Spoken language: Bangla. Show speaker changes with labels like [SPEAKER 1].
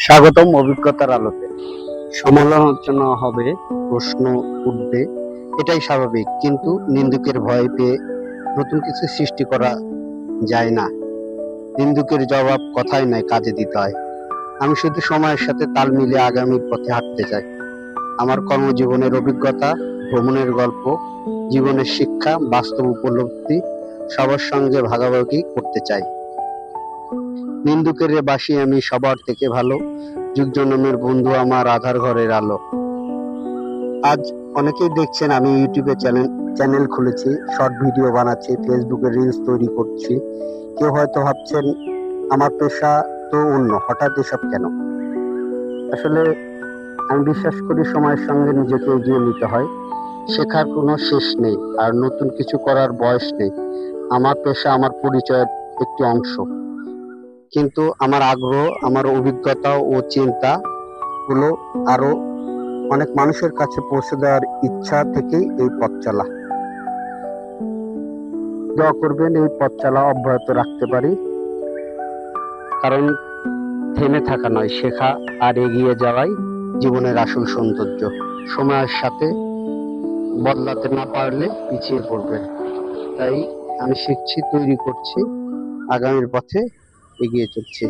[SPEAKER 1] স্বাগতম অভিজ্ঞতার আলোতে। সমালোচনা হবে, প্রশ্ন উঠবে, এটাই স্বাভাবিক। কিন্তু নিন্দুকের ভয় পেয়ে নতুন কিছু সৃষ্টি করা যায় না। নিন্দুকের জবাব কথায় নয়, কাজে দিতে হয়। আমি শুধু সময়ের সাথে তাল মিলিয়ে আগামীর পথে হাঁটতে চাই। আমার কর্মজীবনের অভিজ্ঞতা, ভ্রমণের গল্প, জীবনের শিক্ষা, বাস্তব উপলব্ধি সবার সঙ্গে ভাগাভাগি করতে চাই। নিন্দুকের বাসি আমি সবার থেকে ভালো, যুগ জন্মের বন্ধু আমার আধার ঘরের আলো। আজ অনেকেই দেখছেন আমি ইউটিউবে চ্যানেল খুলেছি, শর্ট ভিডিও বানাচ্ছি, ফেসবুকে রিলস তৈরি করছি। কেউ হয়তো ভাবছেন আমার পেশা তো অন্য, হঠাৎ এসব কেন? আসলে আমি বিশ্বাস করি সময়ের সঙ্গে নিজেকে এগিয়ে নিতে হয়। শেখার কোনো শেষ নেই, আর নতুন কিছু করার বয়স নেই। আমার পেশা আমার পরিচয়ের একটি অংশ, কিন্তু আমার আগ্রহ, আমার অভিজ্ঞতা ও চিন্তা গুলো আরো অনেক মানুষের কাছে পৌঁছে দেওয়ার ইচ্ছা থেকেই এই পথ চলা। দোয়া করবেন এই পথ চলা অব্যাহত রাখতে পারি, কারণ থেমে থাকা নয়, শেখা আর এগিয়ে যাওয়াই জীবনের আসল সৌন্দর্য। সময়ের সাথে বদলাতে না পারলে পিছিয়ে পড়বেন। তাই আমি শিখছি, তৈরি করছি, আগামীর পথে এগিয়ে চলছি।